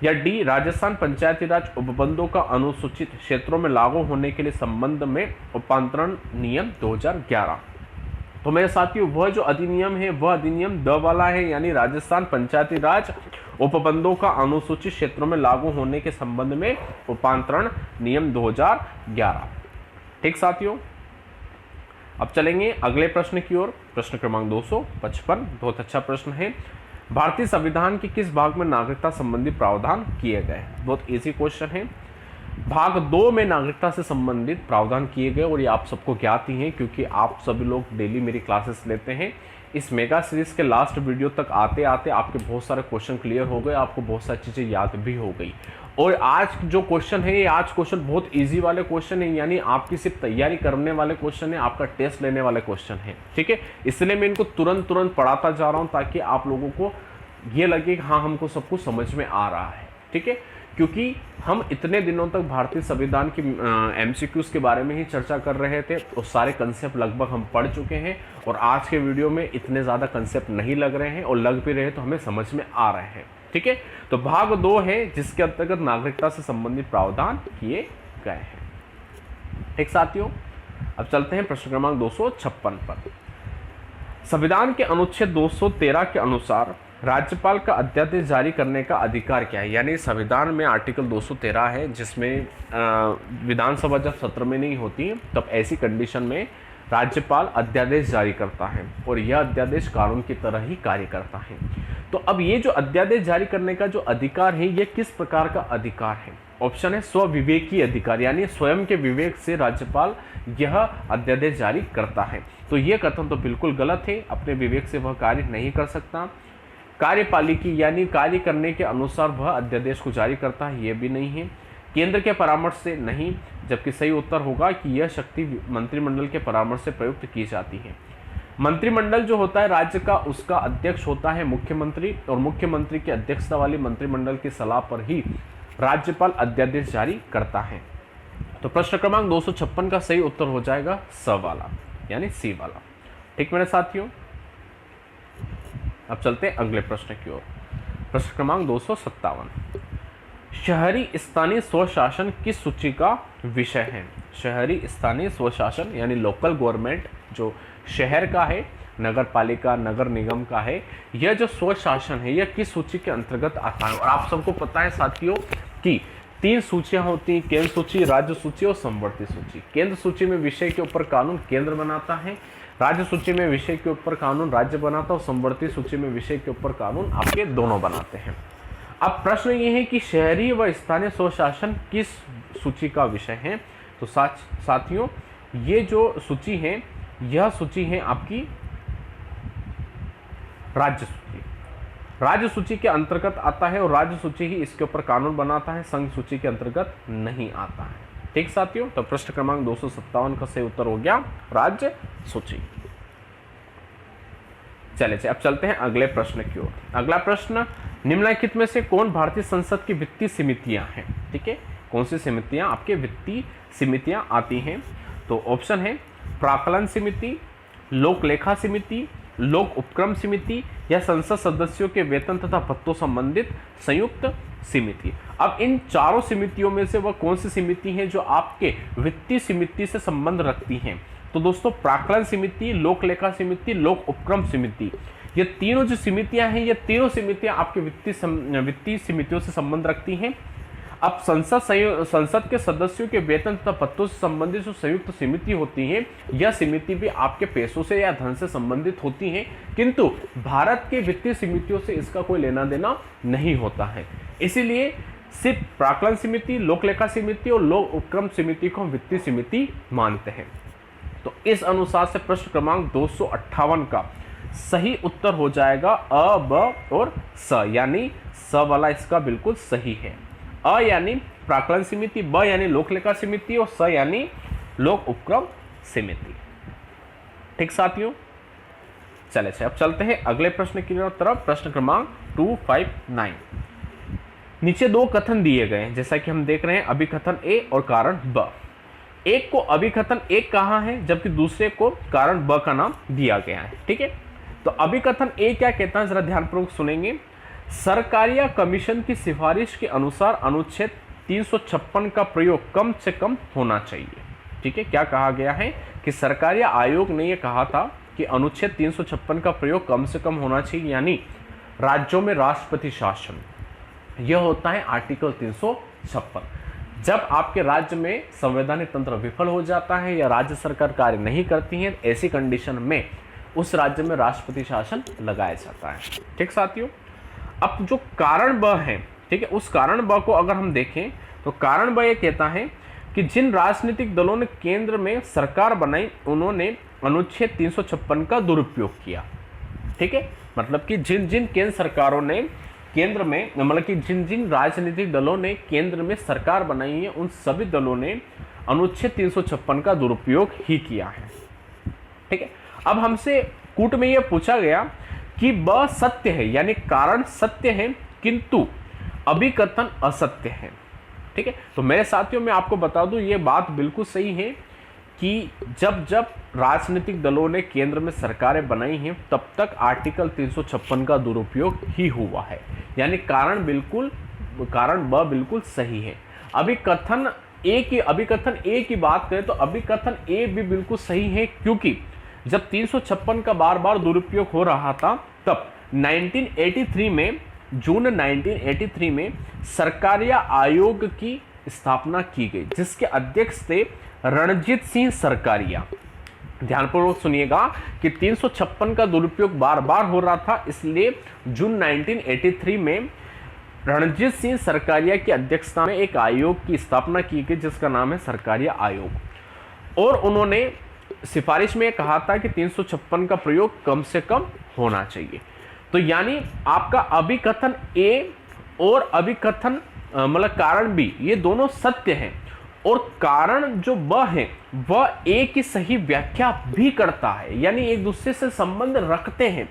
या डी राजस्थान पंचायती राज उपबंधों का अनुसूचित क्षेत्रों में लागू होने के लिए संबंध में उपांतरण नियम 2011। तो मेरे साथियों वह जो अधिनियम है वह अधिनियम द वाला है, यानी राजस्थान पंचायती राज उपबंधों का अनुसूचित क्षेत्रों में लागू होने के संबंध में उपांतरण नियम 2011। ठीक साथियों, अब चलेंगे अगले प्रश्न की ओर। प्रश्न क्रमांक 255 बहुत अच्छा प्रश्न है। भारतीय संविधान के किस भाग में नागरिकता संबंधी प्रावधान किए गए? बहुत इजी क्वेश्चन है। भाग 2 में नागरिकता से संबंधित प्रावधान किए गए, और ये आप सबको ज्ञात ही है क्योंकि आप सभी लोग डेली मेरी क्लासेस लेते हैं। इस मेगा सीरीज के लास्ट वीडियो तक आते आते आपके बहुत सारे क्वेश्चन क्लियर हो गए, आपको बहुत सारी चीज़ें याद भी हो गई। और आज जो क्वेश्चन है, ये आज क्वेश्चन बहुत इजी वाले क्वेश्चन है, यानी आपकी सिर्फ तैयारी करने वाले क्वेश्चन है, आपका टेस्ट लेने वाले क्वेश्चन है। ठीक है, इसलिए मैं इनको तुरंत पढ़ाता जा रहा हूँ ताकि आप लोगों को ये लगे कि हाँ हमको सब कुछ समझ में आ रहा है। ठीक है, क्योंकि हम इतने दिनों तक भारतीय संविधान की एमसीक्यूज के बारे में ही चर्चा कर रहे थे, और सारे कंसेप्ट लगभग हम पढ़ चुके हैं, और आज के वीडियो में इतने ज़्यादा कंसेप्ट नहीं लग रहे हैं, और लग भी रहे तो हमें समझ में आ रहे हैं। ठीक है, तो भाग 2 है जिसके अंतर्गत नागरिकता से संबंधित प्रावधान किए गए हैं। ठीक साथियों, अब चलते हैं प्रश्न क्रमांक 256 पर। संविधान के अनुच्छेद 213 के अनुसार राज्यपाल का अध्यादेश जारी करने का अधिकार क्या है? यानी संविधान में आर्टिकल 213 है जिसमें विधानसभा जब सत्र में नहीं होती तब ऐसी कंडीशन में राज्यपाल अध्यादेश जारी करता है, और यह अध्यादेश कानून की तरह ही कार्य करता है। तो अब ये जो अध्यादेश जारी करने का जो अधिकार है ये किस प्रकार का अधिकार है? ऑप्शन है स्वविवेकी अधिकार, यानी स्वयं के विवेक से राज्यपाल यह अध्यादेश जारी करता है। तो यह कथन तो बिल्कुल गलत है, अपने विवेक से वह कार्य नहीं कर सकता। कार्यपालिकी यानी कार्य करने के अनुसार वह अध्यादेश को जारी करता है, यह भी नहीं है। केंद्र के परामर्श से नहीं, जबकि सही उत्तर होगा कि यह शक्ति मंत्रिमंडल के परामर्श से प्रयुक्त की जाती है। मंत्रिमंडल जो होता है राज्य का, उसका अध्यक्ष होता है मुख्यमंत्री, और मुख्यमंत्री की अध्यक्षता वाली मंत्रिमंडल की सलाह पर ही राज्यपाल अध्यादेश जारी करता है। तो प्रश्न क्रमांक 256 का सही उत्तर हो जाएगा स वाला, यानी सी वाला। ठीक मेरे साथियों, अब चलते हैं अगले प्रश्न की ओर। प्रश्न क्रमांक 257, शहरी स्थानीय स्वशासन किस सूची का विषय है? शहरी स्थानीय स्वशासन यानी लोकल गवर्नमेंट जो शहर का है, नगर पालिका, नगर निगम का है, यह जो स्वशासन है यह किस सूची के अंतर्गत आता है? और आप सबको पता है साथियों कि 3 सूचियां होती हैं, केंद्र सूची, राज्य सूची और समवर्ती सूची। केंद्र सूची में विषय के ऊपर कानून केंद्र बनाता है, राज्य सूची में विषय के ऊपर कानून राज्य बनाता है, और समवर्ती सूची में विषय के ऊपर कानून आपके दोनों बनाते हैं। अब प्रश्न ये है कि शहरी व स्थानीय स्वशासन किस सूची का विषय है? तो साथियों ये जो सूची है यह सूची है आपकी राज्य सूची। राज्य सूची के अंतर्गत आता है, और राज्य सूची ही इसके ऊपर कानून बनाता है, संघ सूची के अंतर्गत नहीं आता है। ठीक साथियों, तो प्रश्न क्रमांक 257 का सही उत्तर हो गया राज्य सूची। चले अब चलते हैं अगले प्रश्न की ओर। अगला प्रश्न, निम्नलिखित में से कौन भारतीय संसद की वित्तीय समितियां हैं? ठीक है, कौन सी समितियां आपके वित्तीय समितियां आती हैं? तो ऑप्शन है प्राक्कलन समिति, लोक लेखा समिति, लोक उपक्रम समिति या संसद सदस्यों के वेतन तथा भत्तों संबंधित संयुक्त समिति। अब इन चारों समितियों में से वह कौन सी समिति है जो आपके वित्तीय समिति से संबंध रखती हैं? तो दोस्तों प्राक्कलन समिति, लोक लेखा समिति, लोक उपक्रम समिति, ये तीनों जो समितियां हैं, ये तीनों समितियां आपके वित्तीय समितियों से संबंध रखती हैं। अब संसद के सदस्यों के वेतन तथा भत्तों से संबंधित जो संयुक्त समिति होती है, यह समिति भी आपके पैसों से या धन से संबंधित होती है, किंतु भारत के वित्तीय समितियों से इसका कोई लेना देना नहीं होता है। इसीलिए सिर्फ प्राक्कलन समिति, लोक लेखा समिति और लोक उपक्रम समिति को हम वित्तीय समिति मानते हैं। तो इस अनुसार से प्रश्न क्रमांक 258 का सही उत्तर हो जाएगा अ, ब और स, यानी स वाला इसका बिल्कुल सही है। अ यानी प्राक्कलन समिति, ब यानी लोक लेखा समिति और स यानी लोक उपक्रम समिति। ठीक साथियों, चले अब चलते हैं अगले प्रश्न की तरफ। प्रश्न क्रमांक 259। नीचे दो कथन दिए गए हैं, जैसा कि हम देख रहे हैं, अभिकथन ए और कारण ब। एक को अभिकथन एक कहा है, जबकि दूसरे को कारण ब का नाम दिया गया है। ठीक है, तो अभिकथन ए क्या कहता है, जरा ध्यानपूर्वक सुनेंगे। सरकारिया कमीशन की सिफारिश के अनुसार अनुच्छेद 356 का प्रयोग कम से कम होना चाहिए। ठीक है, क्या कहा गया है कि सरकारिया आयोग ने यह कहा था कि अनुच्छेद 356 का प्रयोग कम से कम होना चाहिए, यानी राज्यों में राष्ट्रपति शासन, यह होता है आर्टिकल 356। जब आपके राज्य में संवैधानिक तंत्र विफल हो जाता है या राज्य सरकार कार्य नहीं करती है, ऐसी कंडीशन में उस राज्य में राष्ट्रपति शासन लगाया जाता है। ठीक साथियों, अब जो कारण ब है, ठीक है, उस कारण ब को अगर हम देखें तो कारण ब ये कहता है कि जिन राजनीतिक दलों ने केंद्र में सरकार बनाई, उन्होंने अनुच्छेद 356 का दुरुपयोग किया। ठीक है, मतलब कि जिन जिन केंद्र सरकारों ने केंद्र में, मतलब कि जिन जिन राजनीतिक दलों ने केंद्र में सरकार बनाई है, उन सभी दलों ने अनुच्छेद 356 का दुरुपयोग ही किया है। ठीक है, अब हमसे कूट में यह पूछा गया कि ब सत्य है, यानी कारण सत्य है किंतु अभिकथन असत्य है। ठीक है, तो मेरे साथियों मैं आपको बता दूं, ये बात बिल्कुल सही है कि जब जब राजनीतिक दलों ने केंद्र में सरकारें बनाई हैं, तब तक आर्टिकल 356 का दुरुपयोग ही हुआ है, यानी कारण ब बिल्कुल सही है। अभिकथन ए की बात करें तो अभिकथन ए भी बिल्कुल सही है, क्योंकि जब 356 का बार बार दुरुपयोग हो रहा था, तब 1983 में, जून 1983 में सरकारिया आयोग की स्थापना की गई, जिसके अध्यक्ष थे रणजीत सिंह सरकारिया। ध्यानपूर्वक सुनिएगा कि 356 का दुरुपयोग बार बार हो रहा था, इसलिए जून 1983 में रणजीत सिंह सरकारिया की अध्यक्षता में एक आयोग की स्थापना की गई, जिसका नाम है सरकारिया आयोग। और उन्होंने सिफारिश में कहा था कि 356 का प्रयोग कम से कम होना चाहिए। तो यानी आपका अभिकथन ए और अभिकथन मतलब कारण बी, ये दोनों सत्य हैं, और कारण जो ब है वह ए की सही व्याख्या भी करता है, यानी एक दूसरे से संबंध रखते हैं।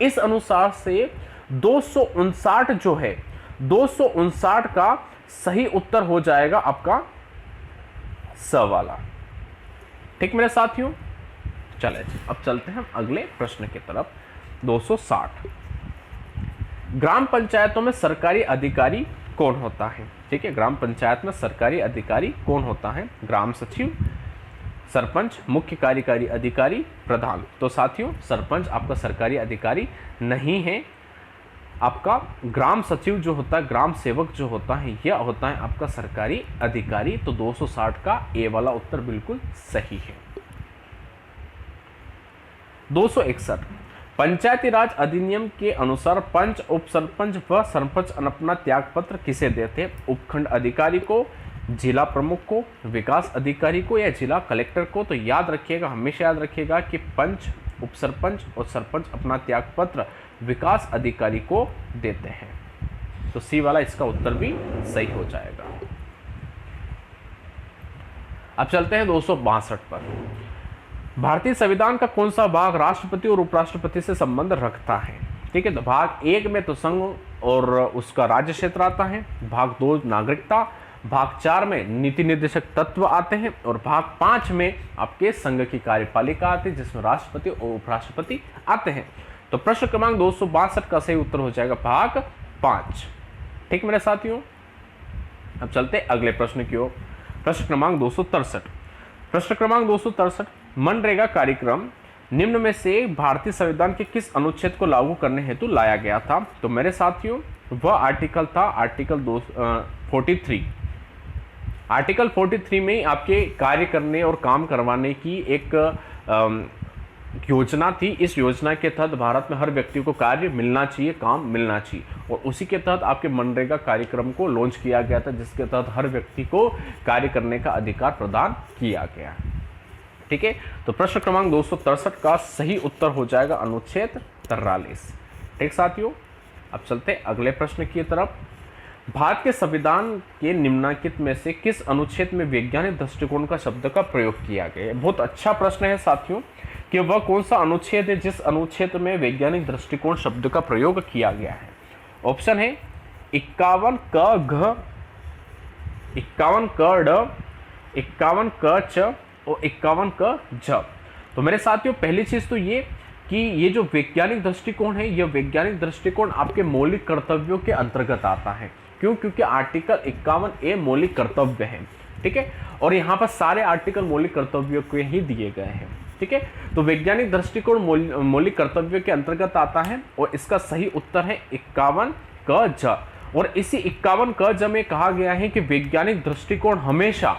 इस अनुसार से 259 जो है, 259 का सही उत्तर हो जाएगा आपका स वाला। ठीक मेरे साथियों, चले अब चलते हैं हम अगले प्रश्न की तरफ। 260, ग्राम पंचायतों में सरकारी अधिकारी कौन होता है? ठीक है, ग्राम पंचायत में सरकारी अधिकारी कौन होता है? ग्राम सचिव, सरपंच, मुख्य कार्यकारी अधिकारी, प्रधान। तो साथियों, सरपंच आपका सरकारी अधिकारी नहीं है, आपका ग्राम सचिव जो होता है, ग्राम सेवक जो होता है, यह होता है आपका सरकारी अधिकारी। तो 260 का ए वाला उत्तर बिल्कुल सही है। 261, पंचायती राज अधिनियम के अनुसार पंच, उप सरपंच व सरपंच अपना त्याग पत्र किसे देते हैं? उपखंड अधिकारी को, जिला प्रमुख को, विकास अधिकारी को या जिला कलेक्टर को? तो याद रखिएगा, हमेशा याद रखिएगा कि पंच, उप सरपंच और सरपंच अपना त्याग पत्र विकास अधिकारी को देते हैं। तो सी वाला इसका उत्तर भी सही हो जाएगा। अब चलते हैं 262 पर। भारतीय संविधान का कौन सा भाग राष्ट्रपति और उपराष्ट्रपति से संबंध रखता है? ठीक है, तो भाग 1 में तो संघ और उसका राज्य क्षेत्र आता है, भाग 2 नागरिकता, भाग 4 में नीति निर्देशक तत्व आते हैं और भाग 5 में आपके संघ की कार्यपालिका आती है जिसमें राष्ट्रपति और उपराष्ट्रपति आते हैं। तो प्रश्न क्रमांक 262 का सही उत्तर हो जाएगा भाग 5। ठीक मेरे साथियों, अब चलते अगले प्रश्न की ओर। प्रश्न क्रमांक 263। प्रश्न क्रमांक 263, मनरेगा कार्यक्रम निम्न में से भारतीय संविधान के किस अनुच्छेद को लागू करने हेतु लाया गया था? तो मेरे साथियों वह आर्टिकल था आर्टिकल 43। आर्टिकल 43 में आपके कार्य करने और काम करवाने की एक योजना थी। इस योजना के तहत भारत में हर व्यक्ति को कार्य मिलना चाहिए, काम मिलना चाहिए, और उसी के तहत आपके मनरेगा कार्यक्रम को लॉन्च किया गया था जिसके तहत हर व्यक्ति को कार्य करने का अधिकार प्रदान किया गया। ठीक है, तो प्रश्न क्रमांक 263 का सही उत्तर हो जाएगा अनुच्छेद 43। ठीक साथियों, अब चलते अगले प्रश्न की तरफ। भारत के संविधान के निम्नलिखित में से किस अनुच्छेद में वैज्ञानिक दृष्टिकोण का शब्द का प्रयोग किया गया है? बहुत अच्छा प्रश्न है साथियों कि वह कौन सा अनुच्छेद है जिस अनुच्छेद में वैज्ञानिक दृष्टिकोण शब्द का प्रयोग किया गया है। ऑप्शन है 51 क घ, 51 क ड, 51 क च और 51 क झ। तो मेरे साथियों पहली चीज तो ये कि ये जो वैज्ञानिक दृष्टिकोण है, यह वैज्ञानिक दृष्टिकोण आपके मौलिक कर्तव्यों के अंतर्गत आता है। क्यों? क्योंकि आर्टिकल 51A मौलिक कर्तव्य है। ठीक है, और यहाँ पर सारे आर्टिकल मौलिक कर्तव्यों के ही दिए गए हैं। ठीक है, तो वैज्ञानिक दृष्टिकोण मौलिक कर्तव्यों के अंतर्गत आता है और इसका सही उत्तर है 51 क झ। और इसी 51 क झ में कहा गया है कि वैज्ञानिक दृष्टिकोण हमेशा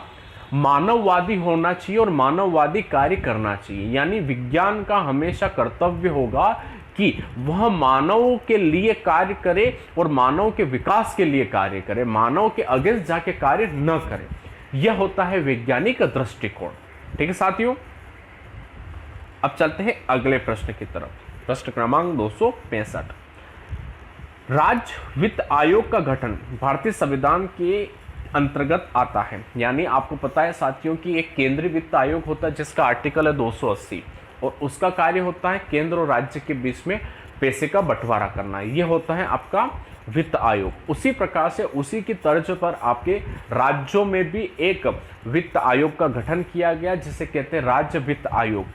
मानववादी होना चाहिए और मानववादी कार्य करना चाहिए। यानी विज्ञान का हमेशा कर्तव्य होगा कि वह मानव के लिए कार्य करे और मानव के विकास के लिए कार्य करे, मानव के अगेंस्ट जाके कार्य न करे। यह होता है वैज्ञानिक दृष्टिकोण। ठीक है साथियों, अब चलते हैं अगले प्रश्न की तरफ। प्रश्न क्रमांक 265। राज्य वित्त आयोग का गठन भारतीय संविधान के अंतर्गत आता है। यानी आपको पता है साथियों कि एक केंद्रीय वित्त आयोग होता है जिसका आर्टिकल है 280 और उसका कार्य होता है केंद्र और राज्य के बीच में पैसे का बंटवारा करना। यह होता है आपका वित्त आयोग। उसी प्रकार से उसी की तर्ज पर आपके राज्यों में भी एक वित्त आयोग का गठन किया गया जिसे कहते हैं राज्य वित्त आयोग।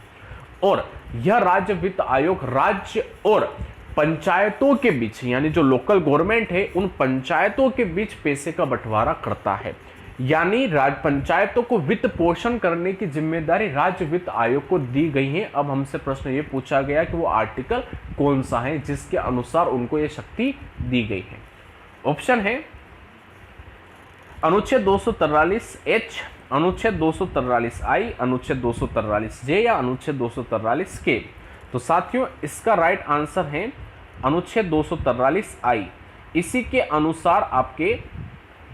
और यह राज्य वित्त आयोग राज्य और पंचायतों के बीच, यानी जो लोकल गवर्नमेंट है उन पंचायतों के बीच पैसे का बंटवारा करता है। यानी पंचायतों को वित्त पोषण करने की जिम्मेदारी राज्य वित्त आयोग को दी गई है। अब हमसे प्रश्न ये पूछा गया कि वो आर्टिकल कौन सा है जिसके अनुसार उनको ये शक्ति दी गई है। ऑप्शन है अनुच्छेद 243H, अनुच्छेद 243I, अनुच्छेद 243J या अनुच्छेद 243K। तो साथियों इसका राइट आंसर है अनुच्छेद 243I। इसी के अनुसार आपके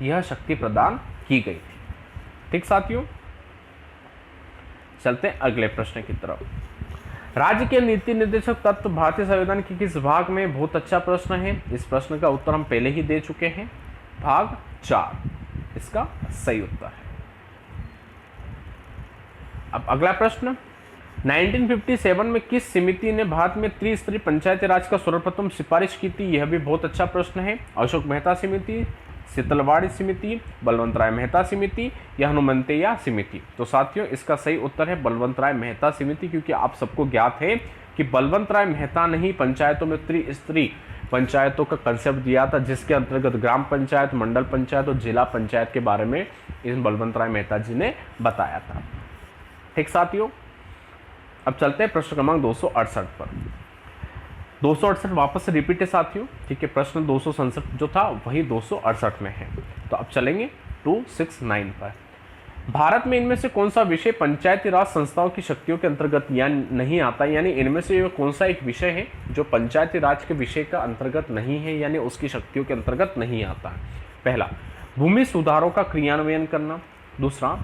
यह शक्ति प्रदान की गई थी। ठीक साथियों, चलते हैं अगले प्रश्न की तरफ। राज्य के नीति निर्देशक तत्व भारतीय संविधान के किस भाग में? बहुत अच्छा प्रश्न है। इस प्रश्न का उत्तर हम पहले ही दे चुके हैं, भाग 4 इसका सही उत्तर है। अब अगला प्रश्न, 1957 में किस समिति ने भारत में त्रिस्तरीय पंचायती राज का सर्वप्रथम सिफारिश की थी? यह भी बहुत अच्छा प्रश्न है। अशोक मेहता समिति, शीतलवाड़ी समिति, बलवंत राय मेहता समिति या हनुमंतैया समिति? तो साथियों इसका सही उत्तर है बलवंत राय मेहता समिति, क्योंकि आप सबको ज्ञात है कि बलवंत राय मेहता ने ही पंचायतों में त्रिस्तरीय पंचायतों का कंसेप्ट दिया था जिसके अंतर्गत ग्राम पंचायत, मंडल पंचायत और जिला पंचायत के बारे में इस बलवंत राय मेहता जी ने बताया था। ठीक साथियों, अब चलते हैं प्रश्न क्रमांक 268 पर। 268 वापस से रिपीट है साथियों। ठीक है, प्रश्न 267 जो था वही 268 में है। तो अब चलेंगे 269 पर। भारत में इनमें से कौन सा विषय पंचायती राज संस्थाओं की शक्तियों के अंतर्गत या नहीं आता? यानी इनमें से कौन सा एक विषय है जो पंचायती राज के विषय का अंतर्गत नहीं है, यानी उसकी शक्तियों के अंतर्गत नहीं आता है? पहला, भूमि सुधारों का क्रियान्वयन करना। दूसरा,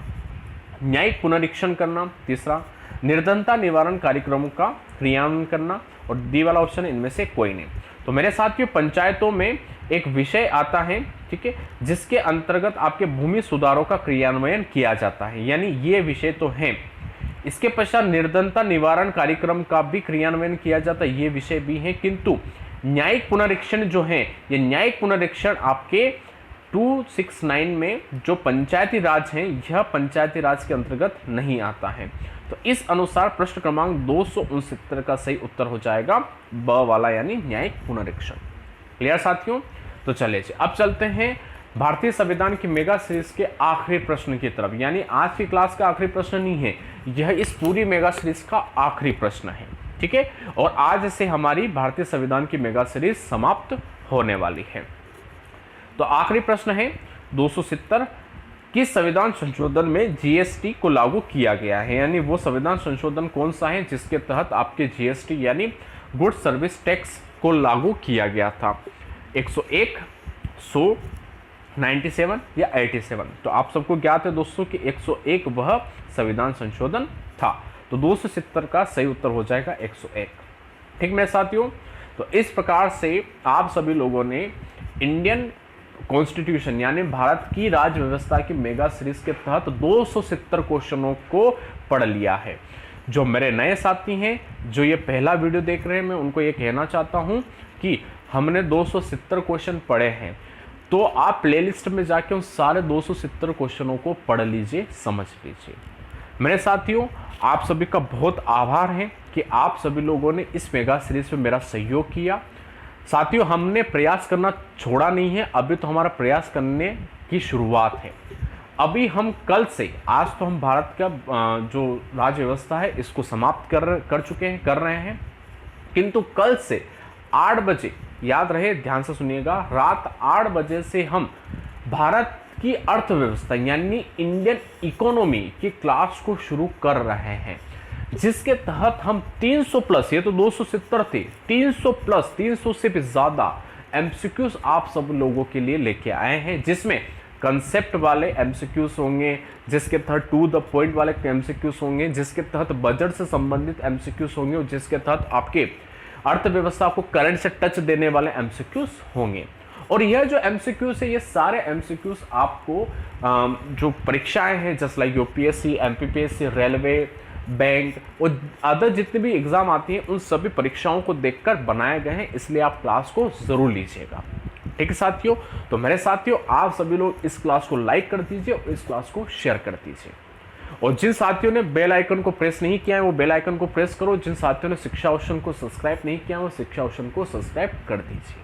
न्यायिक पुनरीक्षण करना। तीसरा, निर्धनता निवारण कार्यक्रमों का क्रियान्वयन करना। और डी वाला ऑप्शन इनमें से कोई नहीं। तो मेरे साथियों पंचायतों में एक विषय आता है, ठीक है, जिसके अंतर्गत आपके भूमि सुधारों का क्रियान्वयन किया जाता है, यानी ये विषय तो हैं। इसके पश्चात निर्धनता निवारण कार्यक्रम का भी क्रियान्वयन किया जाता है, ये विषय भी है। किंतु न्यायिक पुनरीक्षण जो है, ये न्यायिक पुनरीक्षण आपके 269 में जो पंचायती राज हैं, यह पंचायती राज के अंतर्गत नहीं आता है। तो इस अनुसार प्रश्न क्रमांक 269 का सही उत्तर हो जाएगा ब वाला, यानी न्यायिक पुनरीक्षण। क्लियर साथियों? तो चलिए अब चलते हैं भारतीय संविधान की मेगा सीरीज के आखिरी प्रश्न की तरफ, यानी आज की क्लास का आखिरी प्रश्न नहीं है, यह इस पूरी मेगा सीरीज का आखिरी प्रश्न है। ठीक है, और आज से हमारी भारतीय संविधान की मेगा सीरीज समाप्त होने वाली है। तो आखिरी प्रश्न है 270, किस संविधान संशोधन में जीएसटी को लागू किया गया है, यानी वो संविधान संशोधन कौन सा है जिसके तहत आपके जीएसटी यानी गुड सर्विस टैक्स को लागू किया गया था। 101, 100, 97 या 87? तो आप सबको ज्ञात है दोस्तों कि 101 वह संविधान संशोधन था। तो 270 का सही उत्तर हो जाएगा 101। ठीक मेरे साथियों, तो इस प्रकार से आप सभी लोगों ने इंडियन कॉन्स्टिट्यूशन यानी भारत की राज्य व्यवस्था की मेगा सीरीज के तहत 270 क्वेश्चनों को पढ़ लिया है। जो मेरे नए साथी हैं, जो ये पहला वीडियो देख रहे हैं, मैं उनको ये कहना चाहता हूं कि हमने 270 क्वेश्चन पढ़े हैं, तो आप प्लेलिस्ट में जाके उन सारे 270 क्वेश्चनों को पढ़ लीजिए, समझ लीजिए। मेरे साथियों, आप सभी का बहुत आभार है कि आप सभी लोगों ने इस मेगा सीरीज में मेरा सहयोग किया। साथियों, हमने प्रयास करना छोड़ा नहीं है, अभी तो हमारा प्रयास करने की शुरुआत है। अभी हम कल से, आज तो हम भारत का जो राज्य व्यवस्था है इसको समाप्त कर चुके हैं, कर रहे हैं, किंतु कल से 8 बजे, याद रहे, ध्यान से सुनिएगा, रात 8 बजे से हम भारत की अर्थव्यवस्था यानी इंडियन इकोनॉमी की क्लास को शुरू कर रहे हैं, जिसके तहत हम 300 प्लस, ये तो 270 थे, 300 प्लस, 300 से भी ज्यादा एमसीक्यूज आप सब लोगों के लिए लेके आए हैं, जिसमें कंसेप्ट वाले एमसीक्यूज होंगे, जिसके तहत टू द पॉइंट वाले एमसीक्यूज होंगे, जिसके तहत बजट से संबंधित एमसीक्यूज होंगे, और जिसके तहत आपके अर्थव्यवस्था को करंट से टच देने वाले एमसीक्यूज होंगे। और यह जो एमसीक्यूज है, ये सारे एमसीक्यूज आपको जो परीक्षाएं हैं, just like UPSC, MPPSC, railway, bank और अदर जितने भी एग्जाम आती हैं, उन सभी परीक्षाओं को देखकर बनाए गए हैं, इसलिए आप क्लास को जरूर लीजिएगा। ठीक है साथियों, तो मेरे साथियों, आप सभी लोग इस क्लास को लाइक कर दीजिए और इस क्लास को शेयर कर दीजिए, और जिन साथियों ने बेल आइकन को प्रेस नहीं किया है वो बेल आइकन को प्रेस करो। जिन साथियों ने शिक्षा ओशन को सब्सक्राइब नहीं किया वो शिक्षा ओशन को सब्सक्राइब कर दीजिए।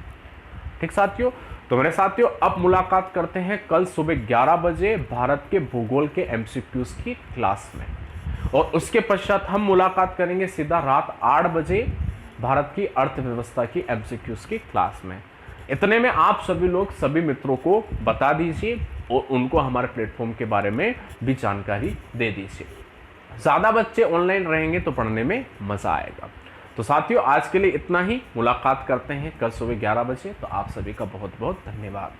ठीक साथियों, तो मेरे साथियों, अब मुलाकात करते हैं कल सुबह 11 बजे भारत के भूगोल के एमसीक्यूज की क्लास में, और उसके पश्चात हम मुलाकात करेंगे सीधा रात 8 बजे भारत की अर्थव्यवस्था की एमसीक्यूज की क्लास में। इतने में आप सभी लोग सभी मित्रों को बता दीजिए और उनको हमारे प्लेटफॉर्म के बारे में भी जानकारी दे दीजिए। ज़्यादा बच्चे ऑनलाइन रहेंगे तो पढ़ने में मज़ा आएगा। तो साथियों, आज के लिए इतना ही, मुलाकात करते हैं कल सुबह 11 बजे। तो आप सभी का बहुत बहुत धन्यवाद।